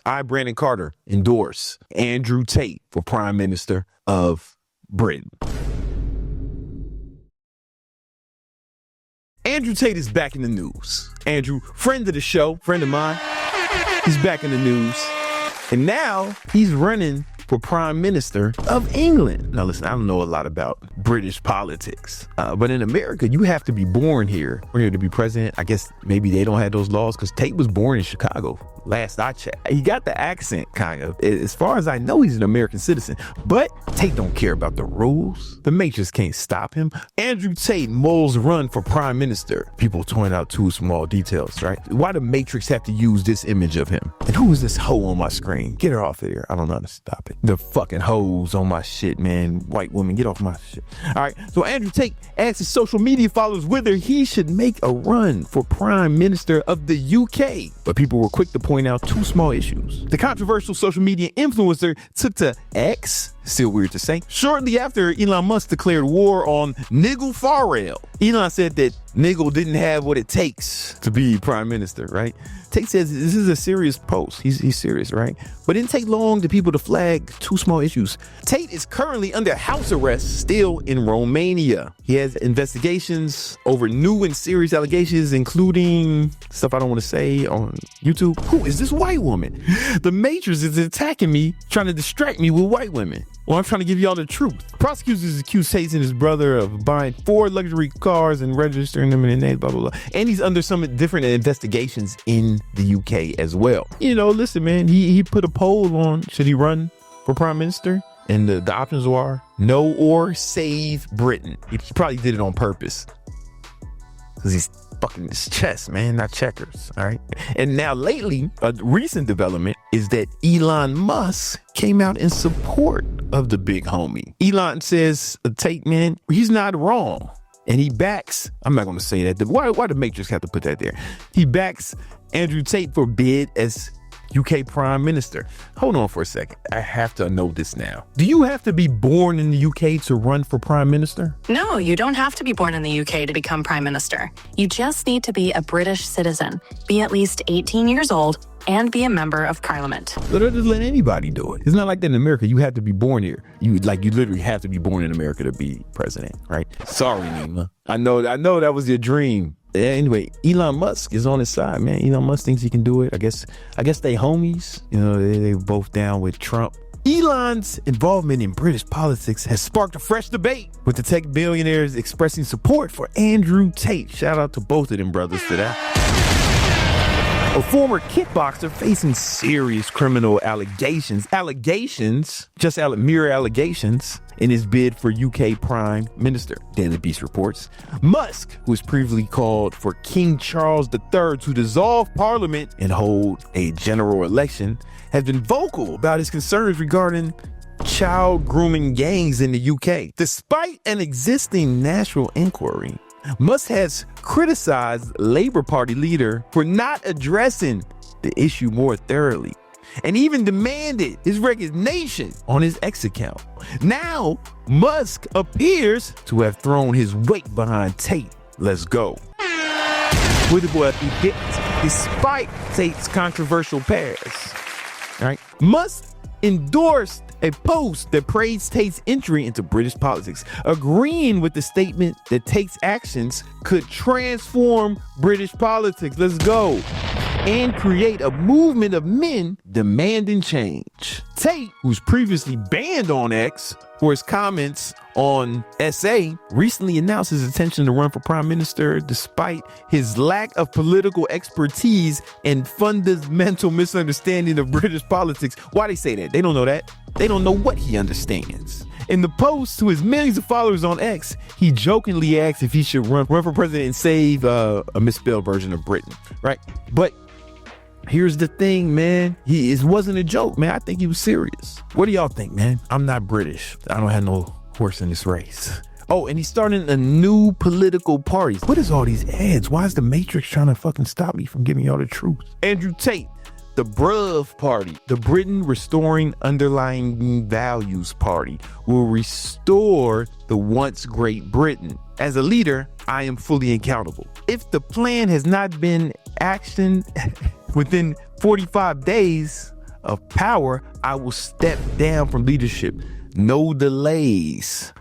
I, Brandon Carter, endorse Andrew Tate for Prime Minister of Britain. Andrew Tate is back in the news. Andrew, friend of the show, friend of mine, he's back in the news. And now he's running for Prime Minister of England. Now listen, I don't know a lot about British politics, but in America, you have to be born here to be president. I guess maybe they don't have those laws because Tate was born in Chicago. Last I checked, he got the accent kind of. As far as I know, he's an American citizen, but Tate don't care about the rules. The Matrix can't stop him. Andrew Tate mulls run for Prime Minister. People throwing out two small details, right? Why the Matrix have to use this image of him? And who is this hoe on my screen? Get her off of here. I don't know how to stop it. The fucking hoes on my shit, man. White women, get off my shit. All right, so Andrew Tate asked his social media followers whether he should make a run for Prime Minister of the UK. But people were quick to point out two small issues. The controversial social media influencer took to X, still weird to say, shortly after Elon Musk declared war on Nigel Farrell. Elon said that Nigel didn't have what it takes to be prime minister, right? Tate says this is a serious post. He's serious, right? But it didn't take long to people to flag two small issues. Tate is currently under house arrest still in Romania. He has investigations over new and serious allegations, including stuff I don't want to say on YouTube. Who is this white woman? The Matrix is attacking me, trying to distract me with white women. Well, I'm trying to give y'all the truth. Prosecutors accuse Tate and his brother of buying 4 luxury cars and registering them in their name, blah, blah, blah. And he's under some different investigations in the UK as well. You know, listen, man, he put a poll on, should he run for prime minister? And the options are no or save Britain. He probably did it on purpose because he's fucking his chess, man, not checkers. All right. And now lately, a recent development is that Elon Musk came out in support of the big homie. Elon says, Tate, man, he's not wrong. And he backs, I'm not going to say that. Why the Matrix have to put that there? He backs Andrew Tate for bid as UK Prime Minister. Hold on for a second. I have to know this now. Do you have to be born in the UK to run for Prime Minister? No, you don't have to be born in the UK to become Prime Minister. You just need to be a British citizen, be at least 18 years old, and be a member of Parliament. So they'll just let anybody do it. It's not like that in America. You have to be born here. You literally have to be born in America to be president, right? Sorry, Nima. I know that was your dream. Anyway, Elon Musk is on his side, man. Elon Musk thinks he can do it. I guess they homies. You know, they both down with Trump. Elon's involvement in British politics has sparked a fresh debate, with the tech billionaires expressing support for Andrew Tate. Shout out to both of them brothers for that. A former kickboxer facing serious criminal allegations, mere allegations, in his bid for UK Prime Minister. Daily Beast reports. Musk, who was previously called for King Charles III to dissolve Parliament and hold a general election, has been vocal about his concerns regarding child grooming gangs in the UK. Despite an existing national inquiry, Musk has criticized Labour Party leader for not addressing the issue more thoroughly, and even demanded his resignation on his X account. Now, Musk appears to have thrown his weight behind Tate. Let's go. With the boy despite Tate's controversial past. All right, Musk endorsed a post that praised Tate's entry into British politics, agreeing with the statement that Tate's actions could transform British politics. Let's go. And create a movement of men demanding change. Tate, who's previously banned on X for his comments on SA, recently announced his intention to run for prime minister despite his lack of political expertise and fundamental misunderstanding of British politics. Why they say that? They don't know that. They don't know what he understands. In the post to his millions of followers on X, he jokingly asked if he should run for president and save a misspelled version of Britain, right? But here's the thing, man. It wasn't a joke, man. I think he was serious. What do y'all think, man? I'm not British. I don't have no horse in this race. Oh, and he's starting a new political party. What is all these ads? Why is the Matrix trying to fucking stop me from giving y'all the truth? Andrew Tate, the Bruv Party, the Britain Restoring Underlying Values Party, will restore the once Great Britain. As a leader, I am fully accountable. If the plan has not been actioned within 45 days of power, I will step down from leadership. No delays.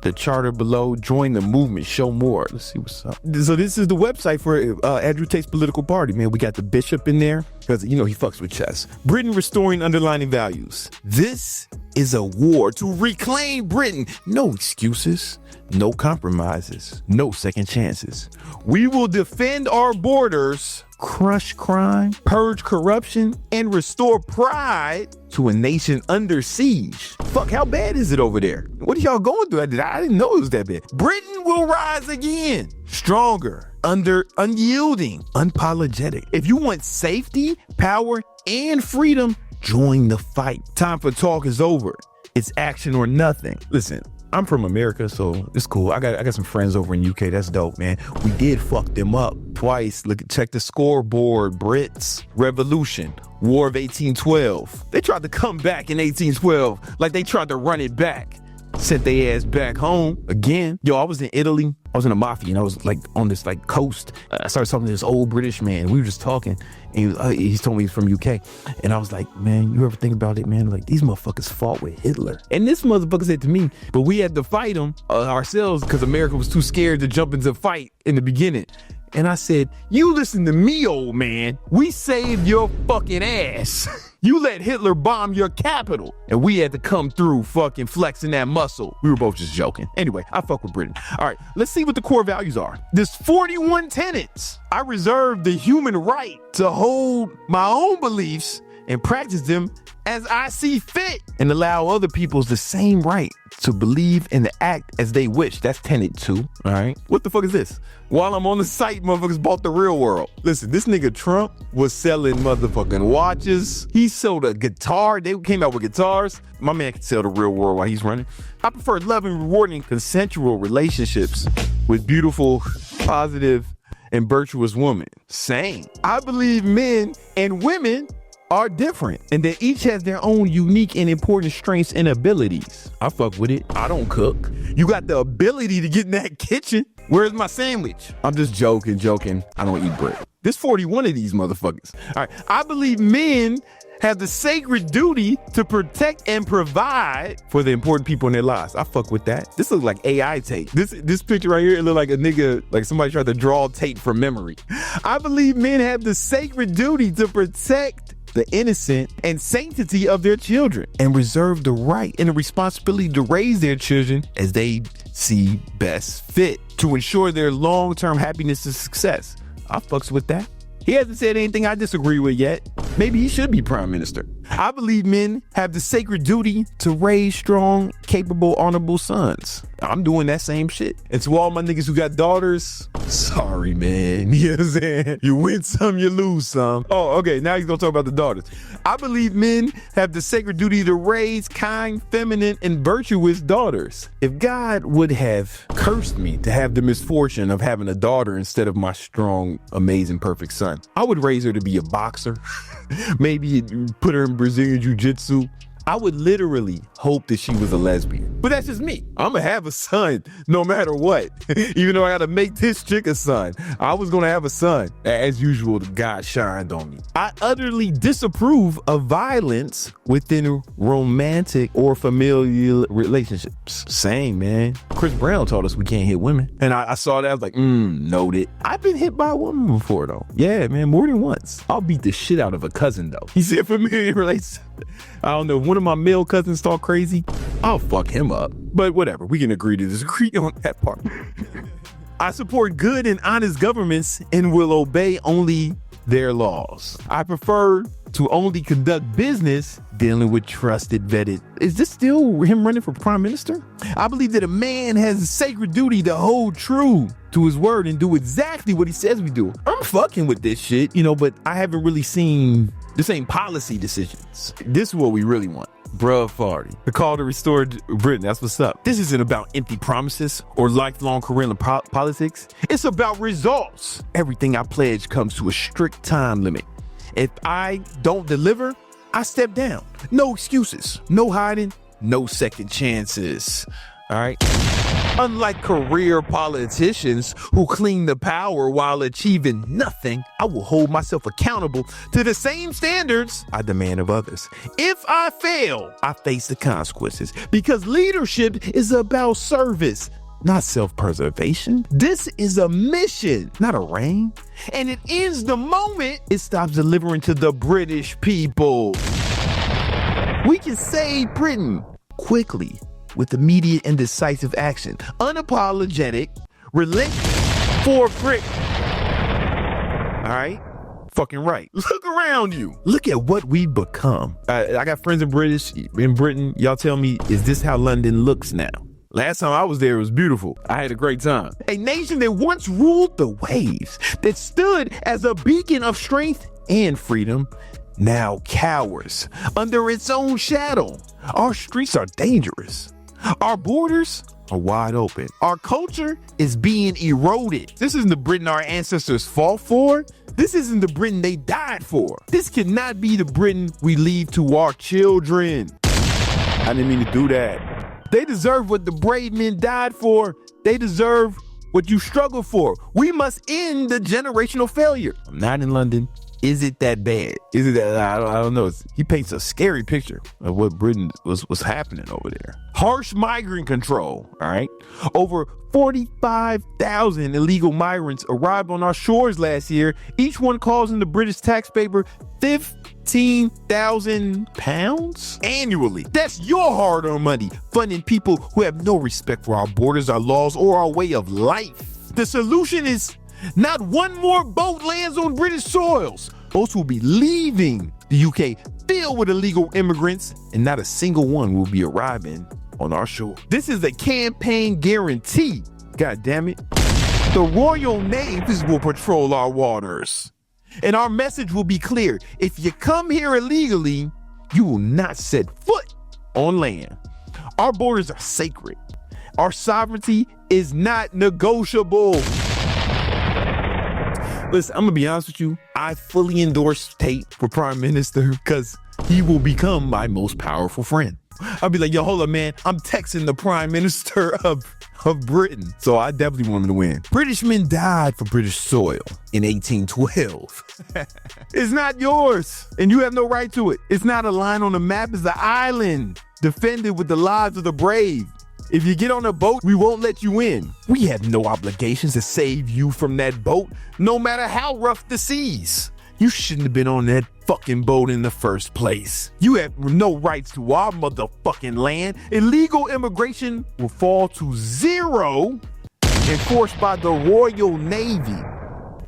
The charter below, join the movement, show more. Let's see what's up. So this is the website for Andrew Tate's political party, man. We got the bishop in there because, he fucks with chess. Britain restoring underlying values. This is a war to reclaim Britain. No excuses, no compromises, no second chances. We will defend our borders, crush crime, purge corruption, and restore pride to a nation under siege. Fuck, how bad is it over there? What are y'all going through? I didn't know it was that bad. Britain will rise again, stronger, unyielding, unapologetic. If you want safety, power, and freedom, join the fight. Time for talk is over. It's action or nothing. Listen, I'm from America, so it's cool. I got some friends over in UK. That's dope, man. We did fuck them up twice. Check the scoreboard. Brits, Revolution, War of 1812. They tried to come back in 1812, like they tried to run it back. Sent their ass back home again. Yo, I was in Italy. I was in a mafia, and I was on this coast. I started talking to this old British man. We were just talking, and he told me he's from UK. And I was like, man, you ever think about it, man? These motherfuckers fought with Hitler. And this motherfucker said to me, but we had to fight him ourselves because America was too scared to jump into a fight in the beginning. And I said, you listen to me, old man. We saved your fucking ass. You let Hitler bomb your capital. And we had to come through fucking flexing that muscle. We were both just joking. Anyway, I fuck with Britain. All right, let's see what the core values are. There's 41 tenets. I reserve the human right to hold my own beliefs and practice them as I see fit, and allow other people's the same right to believe and to act as they wish. That's tenet 2. All right. What the fuck is this? While I'm on the site, motherfuckers bought the real world. Listen, this nigga Trump was selling motherfucking watches. He sold a guitar. They came out with guitars. My man can sell the real world while he's running. I prefer loving, rewarding, consensual relationships with beautiful, positive, and virtuous women. Same. I believe men and women are different, and that each has their own unique and important strengths and abilities. I fuck with it. I don't cook. You got the ability to get in that kitchen. Where's my sandwich? I'm just joking. I don't eat bread. There's 41 of these motherfuckers. All right. I believe men have the sacred duty to protect and provide for the important people in their lives. I fuck with that. This looks like AI Tate. This picture right here, it look like a nigga, like somebody tried to draw Tate from memory. I believe men have the sacred duty to protect the innocent and sanctity of their children, and reserve the right and the responsibility to raise their children as they see best fit to ensure their long-term happiness and success. I fucks with that. He hasn't said anything I disagree with yet. Maybe he should be prime minister. I believe men have the sacred duty to raise strong, capable, honorable sons. I'm doing that same shit. And to all my niggas who got daughters, sorry, man. You know what I'm saying? You win some, you lose some. Oh, okay. Now he's gonna talk about the daughters. I believe men have the sacred duty to raise kind, feminine, and virtuous daughters. If God would have cursed me to have the misfortune of having a daughter instead of my strong, amazing, perfect son, I would raise her to be a boxer. Maybe put her in Brazilian jiu-jitsu. I would literally hope that she was a lesbian. But that's just me. I'm gonna have a son no matter what. Even though I gotta make this chick a son, I was gonna have a son. As usual, God shined on me. I utterly disapprove of violence within romantic or familial relationships. Same, man. Chris Brown taught us we can't hit women. And I saw that, I was like, noted. I've been hit by a woman before, though. Yeah, man, more than once. I'll beat the shit out of a cousin, though. He said familiar relations. I don't know, if one of my male cousins talk crazy, I'll fuck him up. But whatever, we can agree to disagree on that part. I support good and honest governments and will obey only their laws. I prefer to only conduct business dealing with trusted, vetted. Is this still him running for prime minister? I believe that a man has a sacred duty to hold true to his word and do exactly what he says we do. I'm fucking with this shit, but I haven't really seen the same policy decisions. This is what we really want. Bruh party. The call to restore Britain. That's what's up. This isn't about empty promises or lifelong career politics. It's about results. Everything I pledge comes to a strict time limit. If I don't deliver, I step down. No excuses, no hiding, no second chances. All right. Unlike career politicians who cling to power while achieving nothing, I will hold myself accountable to the same standards I demand of others. If I fail, I face the consequences because leadership is about service, not self-preservation. This is a mission, not a reign. And it ends the moment it stops delivering to the British people. We can save Britain quickly with immediate and decisive action. Unapologetic, relentless for Britain. All right? Fucking right. Look around you. Look at what we've become. I got friends in Britain. Y'all tell me, is this how London looks now? Last time I was there, it was beautiful. I had a great time. A nation that once ruled the waves, that stood as a beacon of strength and freedom, now cowers under its own shadow. Our streets are dangerous. Our borders are wide open. Our culture is being eroded. This isn't the Britain our ancestors fought for. This isn't the Britain they died for. This cannot be the Britain we leave to our children. I didn't mean to do that. They deserve what the brave men died for. They deserve what you struggled for. We must end the generational failure. I'm not in London. Is it that bad? Is it that? I don't know. He paints a scary picture of what Britain was happening over there. Harsh migrant control, all right? Over 45,000 illegal migrants arrived on our shores last year, each one causing the British taxpayer £15,000 annually. That's your hard-earned money funding people who have no respect for our borders, our laws, or our way of life. The solution is not one more boat lands on British soils. Boats will be leaving the UK filled with illegal immigrants, and not a single one will be arriving on our shore. This is a campaign guarantee. God damn it. The Royal Navies will patrol our waters. And our message will be clear. If you come here illegally, you will not set foot on land. Our borders are sacred. Our sovereignty is not negotiable. Listen, I'm gonna be honest with you. I fully endorse Tate for prime minister because he will become my most powerful friend. I'll be like, yo, hold up, man. I'm texting the prime minister of Britain. So I definitely want him to win. British men died for British soil in 1812. It's not yours, and you have no right to it. It's not a line on the map. It's an island defended with the lives of the brave. If you get on a boat, we won't let you in. We have no obligations to save you from that boat, no matter how rough the seas. You shouldn't have been on that fucking boat in the first place. You have no rights to our motherfucking land. Illegal immigration will fall to zero, enforced by the Royal Navy.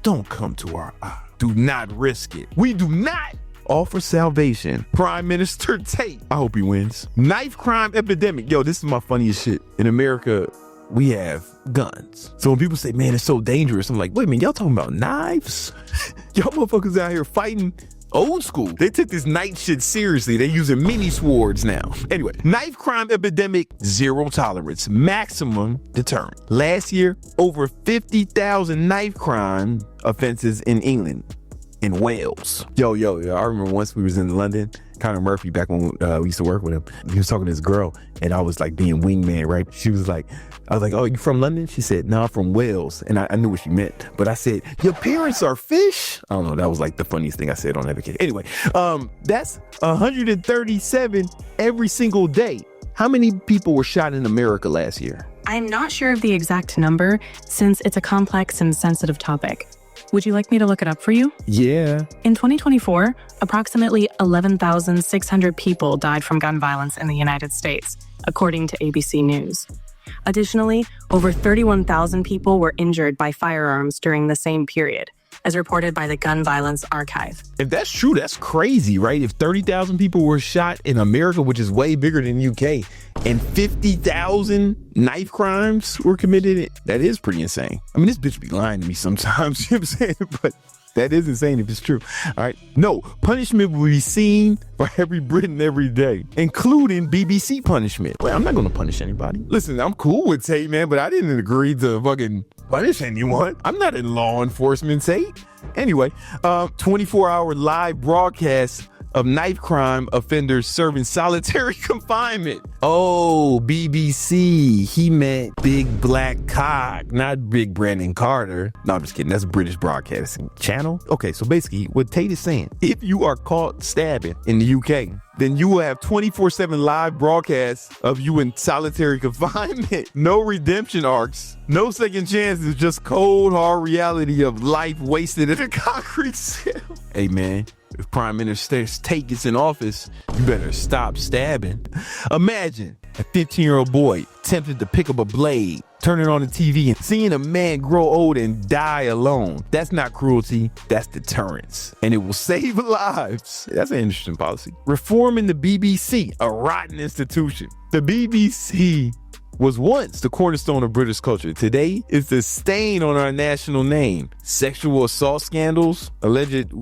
Don't come to our island. Do not risk it. We do not offer salvation. Prime Minister Tate, I hope he wins. Knife crime epidemic. Yo, this is my funniest shit. In America, we have guns. So when people say, man, it's so dangerous, I'm like, wait a minute, y'all talking about knives? Y'all motherfuckers out here fighting old school. They took this knife shit seriously. They're using mini swords now. Anyway, knife crime epidemic, zero tolerance, maximum deterrent. Last year, over 50,000 knife crime offenses in England. In Wales. Yo, I remember once we was in London, Connor Murphy, back when we used to work with him, he was talking to this girl, and I was like being wingman, right? She was like, I was like, oh, you from London? She said, no, I'm from Wales. And I knew what she meant, but I said, your parents are fish? I don't know, that was like the funniest thing I said on that vacation. Anyway, that's 137 every single day. How many people were shot in America last year? I'm not sure of the exact number since it's a complex and sensitive topic. Would you like me to look it up for you? Yeah. In 2024, approximately 11,600 people died from gun violence in the United States, according to ABC News. Additionally, over 31,000 people were injured by firearms during the same period, as reported by the Gun Violence Archive. If that's true, that's crazy, right? If 30,000 people were shot in America, which is way bigger than UK, and 50,000 knife crimes were committed, that is pretty insane. I mean, this bitch be lying to me sometimes, you know what I'm saying? But that is insane if it's true. All right. No, punishment will be seen for every Briton every day, including BBC punishment. Well, I'm not going to punish anybody. Listen, I'm cool with Tate, man, but I didn't agree to fucking punish anyone. I'm not in law enforcement, Tate. Anyway, 24-hour live broadcast of knife crime offenders serving solitary confinement. Oh, BBC. He meant Big Black Cock, not Big Brandon Carter. No, I'm just kidding. That's a British broadcasting channel. Okay, so basically what Tate is saying, if you are caught stabbing in the UK, then you will have 24/7 live broadcasts of you in solitary confinement. No redemption arcs, no second chances, just cold, hard reality of life wasted in a concrete cell. Hey, man, if Prime Minister Tate gets in office, you better stop stabbing. Imagine a 15-year-old boy tempted to pick up a blade, turn it on the TV, and seeing a man grow old and die alone. That's not cruelty, that's deterrence. And it will save lives. That's an interesting policy. Reforming the BBC, a rotten institution. The BBC was once the cornerstone of British culture. Today, it's the stain on our national name. Sexual assault scandals, alleged,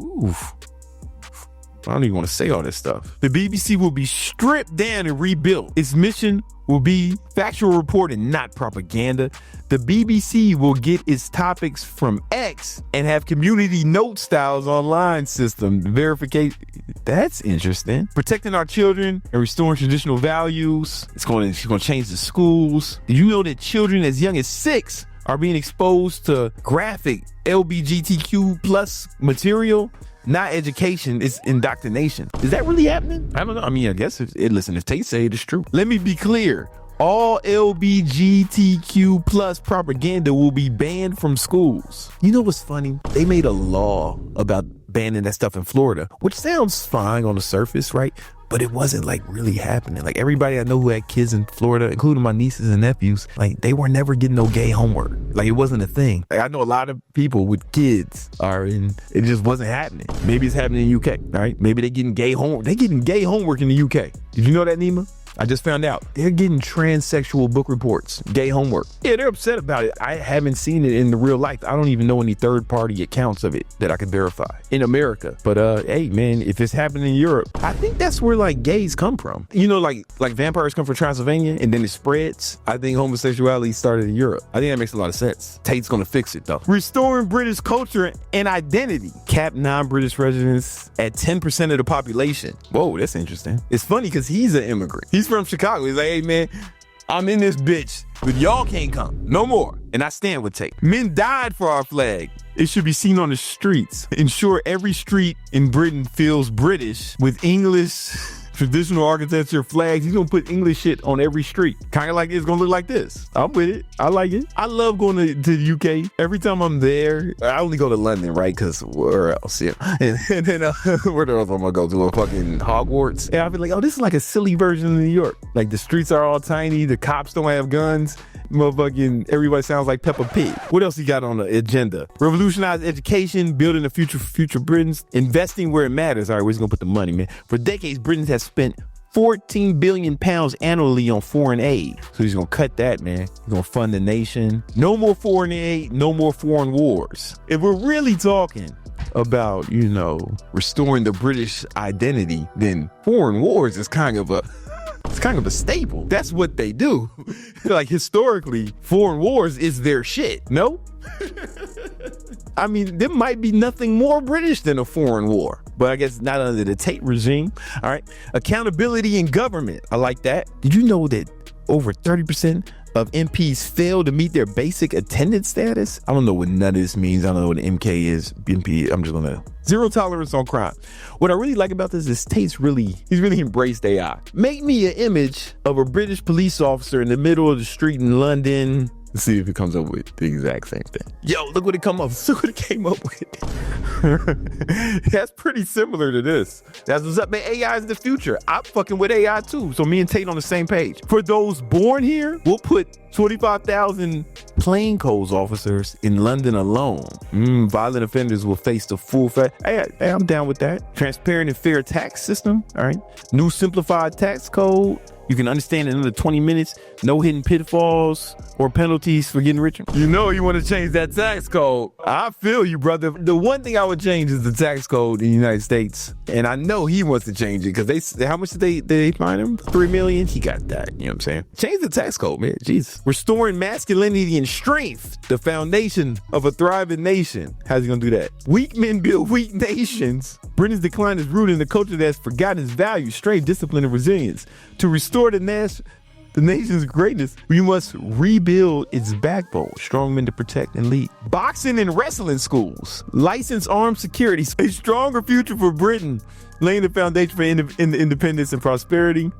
I don't even want to say all this stuff. The BBC will be stripped down and rebuilt. Its mission will be factual reporting, not propaganda. The BBC will get its topics from X and have community note styles online system verification. That's interesting. Protecting our children and restoring traditional values. She's going to change the schools. Did you know that children as young as 6 are being exposed to graphic LGBTQ plus material? Not education, it's indoctrination. Is that really happening? I don't know. I mean, I guess if Tate say it is true. Let me be clear. All LGBTQ plus propaganda will be banned from schools. You know what's funny? They made a law about banning that stuff in Florida, which sounds fine on the surface, right? But it wasn't like really happening. Like everybody I know who had kids in Florida, including my nieces and nephews, like they were never getting no gay homework. Like it wasn't a thing. Like I know a lot of people with kids it just wasn't happening. Maybe it's happening in the UK, right? Maybe they're getting gay homework. They're getting gay homework in the UK. Did you know that, Nima? I just found out they're getting transsexual book reports, gay homework. Yeah, they're upset about it. I haven't seen it in the real life. I don't even know any third-party accounts of it that I could verify in America. But hey, man, if it's happening in Europe, I think that's where like gays come from. You know, like vampires come from Transylvania and then it spreads. I think homosexuality started in Europe. I think that makes a lot of sense. Tate's gonna fix it though. Restoring British culture and identity. Cap non-British residents at 10% of the population. Whoa, that's interesting. It's funny because he's an immigrant. He's from Chicago. He's like, hey, man, I'm in this bitch, but y'all can't come. No more. And I stand with Tate. Men died for our flag. It should be seen on the streets. Ensure every street in Britain feels British with English traditional architecture, flags. He's gonna put English shit on every street. Kind of like it's gonna look like this. I'm with it. I like it. I love going to the UK. Every time I'm there, I only go to London, right? Because where else? Yeah. And then where else I'm gonna go to? A fucking Hogwarts. Yeah, I feel like, oh, this is like a silly version of New York. Like the streets are all tiny. The cops don't have guns. Motherfucking everybody sounds like Peppa Pig. What else he got on the agenda? Revolutionize education, building a future for future Britons, investing where it matters. All right, where's he gonna put the money, man? For decades, Britons have spent 14 billion pounds annually on foreign aid. So he's gonna cut that, man. He's gonna fund the nation. No more foreign aid, no more foreign wars. If we're really talking about, restoring the British identity, then foreign wars is kind of a staple. That's what they do. Like historically, foreign wars is their shit. No? I mean, there might be nothing more British than a foreign war, but I guess not under the Tate regime. All right. Accountability in government. I like that. Did you know that over 30% of MPs fail to meet their basic attendance status? I don't know what none of this means. I don't know what MK is. MP, I'm just gonna zero tolerance on crime. What I really like about this is he's really embraced AI. Make me an image of a British police officer in the middle of the street in London. Let's see if it comes up with the exact same thing. Yo, look what it came up with. That's pretty similar to this. That's what's up, man. AI is the future. I'm fucking with AI too. So me and Tate on the same page. For those born here, we'll put 25,000 plainclothes officers in London alone. Violent offenders will face the full Hey, I'm down with that. Transparent and fair tax system. All right. New simplified tax code. You can understand in under 20 minutes, no hidden pitfalls or penalties for getting richer. You know you want to change that tax code. I feel you, brother. The one thing I would change is the tax code in the United States. And I know he wants to change it because how much did they fine him? $3 million? He got that. You know what I'm saying? Change the tax code, man. Jesus. Restoring masculinity and strength, the foundation of a thriving nation. How's he going to do that? Weak men build weak nations. Britain's decline is rooted in the culture that's forgotten its values, strength, discipline, and resilience. To restore the nation's greatness, we must rebuild its backbone. Strong men to protect and lead. Boxing and wrestling schools. Licensed armed security. A stronger future for Britain. Laying the foundation for independence and prosperity.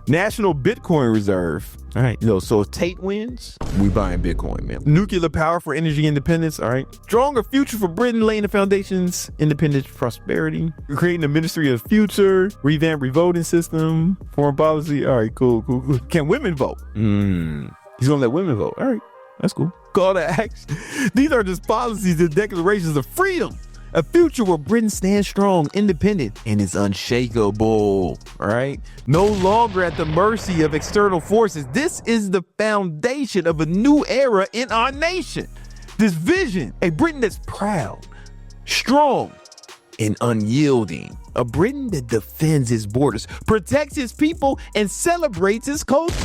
National Bitcoin Reserve. All right. So if Tate wins, we buying Bitcoin, man. Nuclear power for energy independence. All right. Stronger future for Britain, laying the foundations, independence, prosperity. We're creating a ministry of future, revamp revoting system, foreign policy. All right, cool. Can women vote? He's gonna let women vote. All right, that's cool. Call to action. These are just policies and declarations of freedom. A future where Britain stands strong, independent, and is unshakable, all right? No longer at the mercy of external forces. This is the foundation of a new era in our nation. This vision, a Britain that's proud, strong, and unyielding. A Britain that defends its borders, protects its people, and celebrates its culture.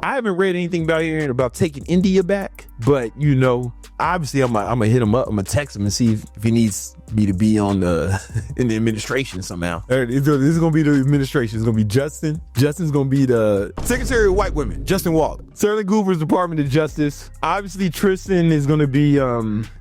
I haven't read anything about taking India back, but obviously I'm gonna hit him up. I'm gonna text him and see if he needs me to be in the administration somehow. This is gonna be the administration. It's gonna be Justin. Justin's gonna be the Secretary of White Women, Justin Walker. Sterling Cooper's Department of Justice. Obviously Tristan is gonna be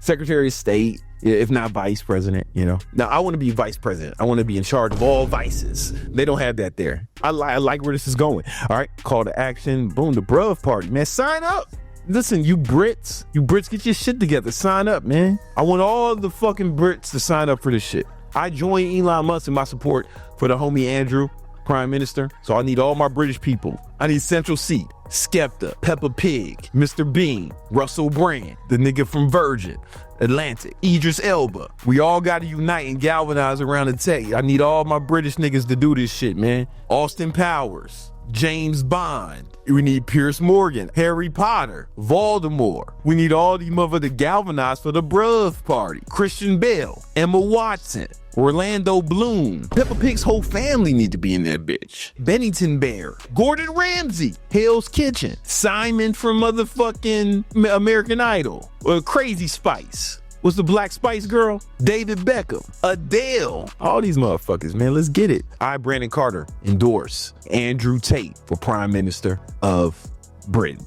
Secretary of State. If not vice president, Now, I want to be vice president. I want to be in charge of all vices. They don't have that there. I like where this is going. All right, call to action. Boom, the Bruv Party, man. Sign up. Listen, you Brits, get your shit together. Sign up, man. I want all the fucking Brits to sign up for this shit. I joined Elon Musk in my support for the homie Andrew, Prime Minister. So I need all my British people. I need Central Seat, Skepta, Peppa Pig, Mr. Bean, Russell Brand, the nigga from Virgin, Atlantic, Idris Elba. We all got to unite and galvanize around the tech. I need all my British niggas to do this shit, man. Austin Powers, James Bond. We need Pierce Morgan, Harry Potter, Voldemort. We need all these motherfuckers to galvanize for the Bruv Party. Christian Bale, Emma Watson, Orlando Bloom. Peppa Pig's whole family need to be in that bitch. Bennington Bear, Gordon Ramsay, Hell's Kitchen, Simon from motherfucking American Idol, Crazy Spice. What's the Black Spice girl? David Beckham, Adele. All these motherfuckers, man. Let's get it. I, Brandon Carter, endorse Andrew Tate for Prime Minister of Britain.